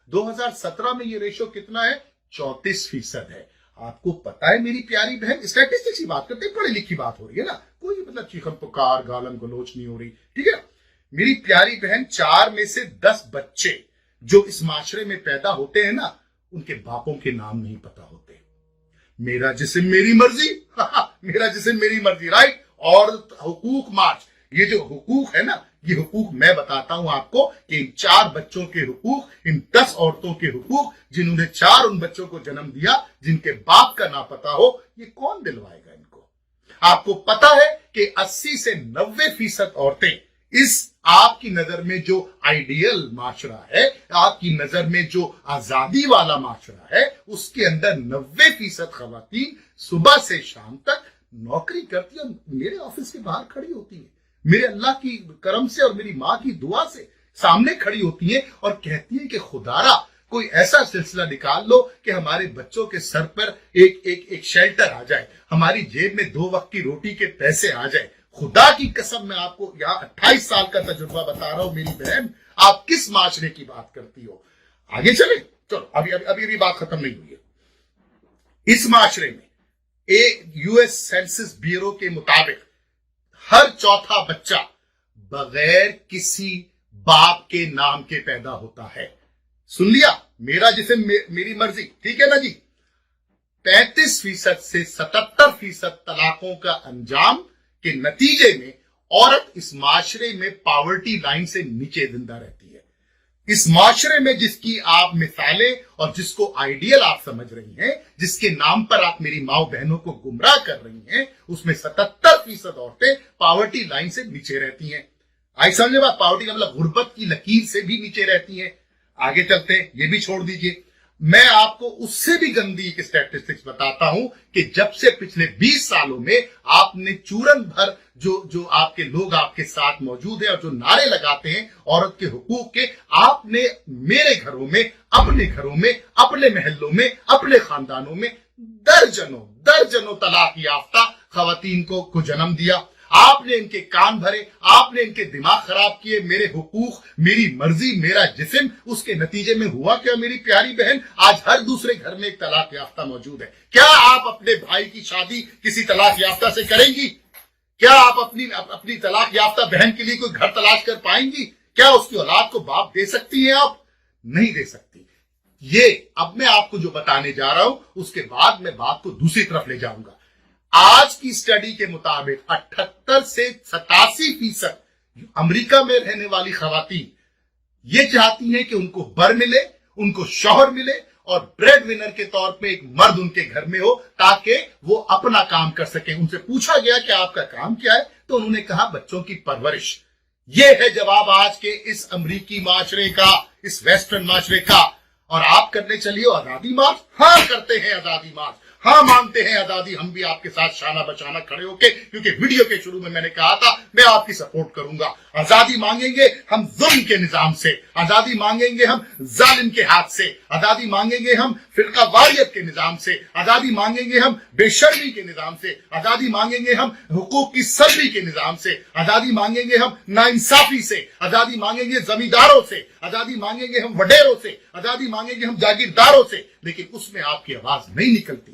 2017 में ये रेशो कितना है? 34% है। आपको पता है मेरी प्यारी बहन, स्टैटिस्टिक्स की बात करते हैं, पढ़ी लिखी बात हो रही है ना, कोई मतलब चीखम पुकार गालम गलोच नहीं हो रही, ठीक है। मेरी प्यारी बहन, 4 में से 10 बच्चे जो इस माशरे में पैदा होते हैं ना, उनके बापों के नाम नहीं पता होते। मेरा जिस्म मेरी मर्जी, मेरा जिस्म मेरी मर्जी, राइट। और हुकूक मार्च, ये जो हुकूक है ना, ये हुकूक मैं बताता हूं आपको कि इन 4 बच्चों के हुकूक, इन 10 औरतों के हुकूक, जिन्होंने 4 उन बच्चों को जन्म दिया, जिनके बाप का ना पता हो, ये कौन दिलवाएगा इनको? आपको पता है कि 80 से 90% औरतें इस आपकी नजर में जो आइडियल माशरा है, आपकी नजर में जो आजादी वाला माशरा है, उसके अंदर 90% खवातीन सुबह से शाम तक नौकरी करती है, मेरे ऑफिस के बाहर खड़ी होती है, मेरे अल्लाह की करम से और मेरी माँ की दुआ से सामने खड़ी होती है और कहती है कि खुदारा कोई ऐसा सिलसिला निकाल लो कि हमारे बच्चों के सर पर एक शेल्टर आ जाए, हमारी जेब में 2 वक्त की रोटी के पैसे आ जाए। खुदा की कसम, मैं आपको यहाँ 28 साल का तजुर्बा बता रहा हूं मेरी बहन, आप किस माशरे की बात करती हो। आगे चले, चलो अभी बात खत्म नहीं हुई है। इस माशरे में यूएस सेंसस ब्यूरो के मुताबिक हर चौथा बच्चा बगैर किसी बाप के नाम के पैदा होता है। सुन लिया, मेरा जिस्म मेरी मर्जी, ठीक है ना जी। 35% से 77% तलाकों का अंजाम के नतीजे में औरत इस माशरे में पावर्टी लाइन से नीचे जिंदा रहती है। इस माशरे में जिसकी आप मिसालें और जिसको आइडियल आप समझ रही हैं, जिसके नाम पर आप मेरी माओ बहनों को गुमराह कर रही हैं, उसमें 77% औरतें पावर्टी लाइन से नीचे रहती हैं। आई समझे बात? पावर्टी का मतलब गुर्बत की लकीर से भी नीचे रहती हैं। आगे चलते हैं, ये भी छोड़ दीजिए। मैं आपको उससे भी गंदी एक स्टैटिस्टिक्स बताता हूं कि जब से पिछले 20 सालों में आपने चूरन भर जो आपके लोग आपके साथ मौजूद है और जो नारे लगाते हैं औरत के हुकूक के, आपने मेरे घरों में, अपने घरों में, अपने महल्लों में, अपने खानदानों में दर्जनों तलाक याफ्ता खवातीन को जन्म दिया। आपने इनके कान भरे, आपने इनके दिमाग खराब किए, मेरे हुकूक, मेरी मर्जी, मेरा जिस्म। उसके नतीजे में हुआ क्या मेरी प्यारी बहन? आज हर दूसरे घर में एक तलाक याफ्ता मौजूद है। क्या आप अपने भाई की शादी किसी तलाक याफ्ता से करेंगी? क्या आप अपनी तलाक याफ्ता बहन के लिए कोई घर तलाश कर पाएंगी? क्या उसकी औलाद को बाप दे सकती हैं आप? नहीं दे सकती। ये अब मैं आपको जो बताने जा रहा हूं, उसके बाद मैं बात को दूसरी तरफ ले जाऊंगा। आज की स्टडी के मुताबिक 78 से 87% अमेरिका में रहने वाली खवातीन ये चाहती हैं कि उनको बर मिले, उनको शौहर मिले और ब्रेड विनर के तौर पे एक मर्द उनके घर में हो ताकि वो अपना काम कर सके। उनसे पूछा गया कि आपका काम क्या है, तो उन्होंने कहा बच्चों की परवरिश। ये है जवाब आज के इस अमेरिकी माशरे का, इस वेस्टर्न माशरे का। और आप करने चलिए आजादी मार्च। हाँ, करते हैं आजादी मार्च, हाँ मांगते हैं आजादी, हम भी आपके साथ शाना बचाना खड़े होके, क्योंकि वीडियो के शुरू में मैंने कहा था मैं आपकी सपोर्ट करूंगा। आजादी मांगेंगे हम जुल्म के निजाम से, आजादी मांगेंगे हम जालिम के हाथ से, आजादी मांगेंगे हम फिरका वारियत के निजाम से, आजादी मांगेंगे हम बेशर्मी के निजाम से, आजादी मांगेंगे हम हुकूक की सल्बी के निजाम से, आजादी मांगेंगे हम नाइंसाफी से, आजादी मांगेंगे जमींदारों से, आजादी मांगेंगे हम वडेरों से, आजादी मांगेंगे हम जागीरदारों से। लेकिन उसमें आपकी आवाज नहीं निकलती।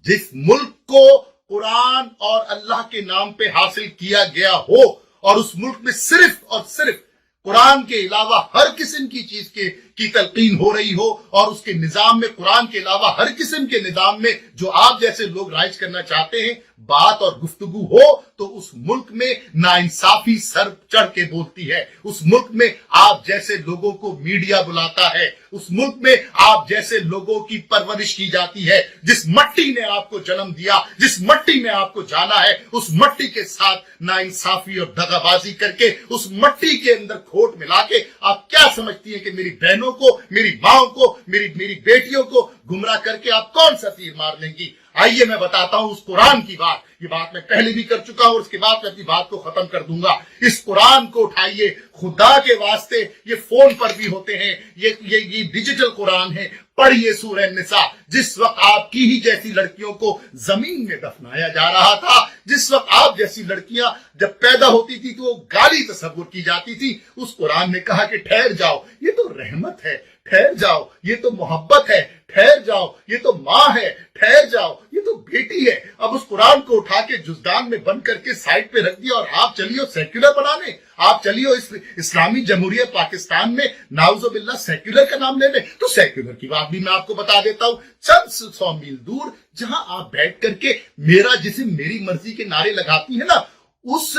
जिस मुल्क को कुरान और अल्लाह के नाम पे हासिल किया गया हो और उस मुल्क में सिर्फ और सिर्फ कुरान के अलावा हर किस्म की चीज की तलकीन हो रही हो और उसके निजाम में कुरान के अलावा हर किस्म के निजाम में जो आप जैसे लोग राइज करना चाहते हैं बात और गुफ्तगू हो, तो उस मुल्क में नाइंसाफी सर चढ़ के बोलती है। उस मुल्क में आप जैसे लोगों को मीडिया बुलाता है, उस मुल्क में आप जैसे लोगों की परवरिश की जाती है। जिस मट्टी ने आपको जन्म दिया, जिस मट्टी में आपको जाना है, उस मट्टी के साथ नाइंसाफी और दगाबाजी करके उस मट्टी के अंदर खोट मिला के आप क्या समझती हैं कि मेरी बहनों को, मेरी माओ को, मेरी बेटियों को गुमराह करके आप कौन सा तीर मार लेंगी? आइए मैं बताता हूं उस कुरान की बात। ये बात मैं पहले भी कर चुका हूं और उसके बाद मैं अपनी बात को खत्म कर दूंगा। इस कुरान को उठाइए, खुदा के वास्ते, ये फोन पर भी होते हैं, ये डिजिटल कुरान है। पढ़िए सूरह निसा। जिस वक्त आपकी ही जैसी लड़कियों को जमीन में दफनाया जा रहा था, जिस वक्त आप जैसी लड़कियां जब पैदा होती थी तो वो गाली तस्वुर की जाती थी, उस कुरान ने कहा कि ठहर जाओ, ये तो रहमत है, ठहर जाओ ये तो मोहब्बत है, ठहर जाओ ये तो माँ है, ठहर जाओ ये तो बेटी है। अब उस कुरान को उठा के जुज़दान में बंद करके साइड पे रख दिया और आप चलिए सेक्युलर बनाने, आप चलिए इस इस्लामी जमहूरियत पाकिस्तान में नाउजुबिल्लाह सेक्युलर का नाम ले लें। तो सेक्युलर की बात भी मैं आपको बता देता हूं, चंद 100 मील दूर जहां आप बैठ करके मेरा जिस्म मेरी मर्जी के नारे लगाती है ना, उस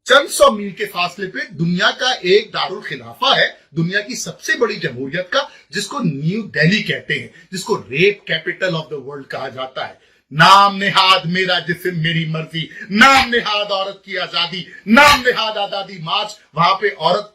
चंद 100 मील के फासले पे दुनिया का एक दारुल खिलाफा है, दुनिया की सबसे बड़ी जमहूरियत का, जिसको न्यू दिल्ली कहते हैं, जिसको rape capital of the world कहा जाता है। नाम नेहाद मेरा जिस्म मेरी मर्जी, नाम नेहाद औरत की आजादी, नाम नेहाद आजादी मार्च, वहां पे औरत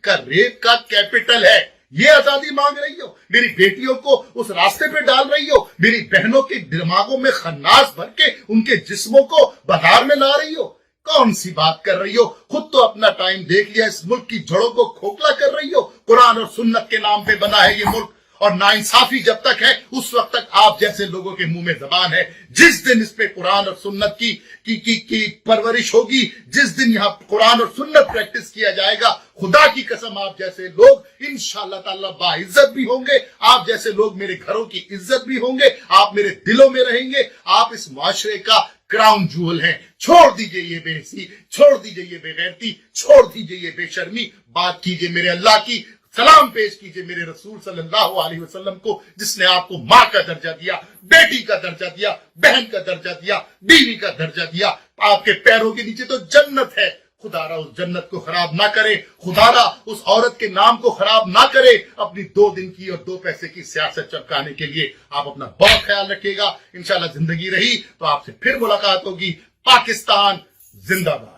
का रेप का कैपिटल है। ये आजादी मांग रही हो, मेरी बेटियों को उस रास्ते पे डाल रही हो, मेरी बहनों के दिमागों में खन्नास भर के उनके जिस्मों को बाजार में ला रही हो। कौन सी बात कर रही हो? खुद तो अपना टाइम देख लिया, इस मुल्क की जड़ों को खोखला कर रही हो। कुरान और सुन्नत के नाम पे बना है ये मुल्क, और नाइंसाफी जब तक है उस वक्त तक आप जैसे लोगों के मुंह में जबान है। जिस दिन इस पे कुरान और सुन्नत की परवरिश होगी, जिस दिन यहाँ कुरान और सुन्नत प्रैक्टिस किया जाएगा, खुदा की कसम आप जैसे लोग इंशाअल्लाह ताला बाइज्जत भी होंगे, आप जैसे लोग मेरे घरों की इज्जत भी होंगे, आप मेरे दिलों में रहेंगे, आप इस माशरे का क्राउन जूल है। छोड़ दीजिए ये बेहसी, छोड़ दीजिए ये बेगैरती, छोड़ दीजिए ये बेशर्मी, बात कीजिए मेरे अल्लाह की, सलाम पेश कीजिए मेरे रसूल सल्लल्लाहु अलैहि वसल्लम को, जिसने आपको माँ का दर्जा दिया, बेटी का दर्जा दिया, बहन का दर्जा दिया, बीवी का दर्जा दिया। आपके पैरों के नीचे तो जन्नत है। खुदारा उस जन्नत को खराब ना करे, खुदारा उस औरत के नाम को खराब ना करे अपनी 2 दिन की और 2 पैसे की सियासत चमकाने के लिए। आप अपना बहुत ख्याल रखिएगा। इंशाल्लाह जिंदगी रही तो आपसे फिर मुलाकात होगी। पाकिस्तान जिंदाबाद।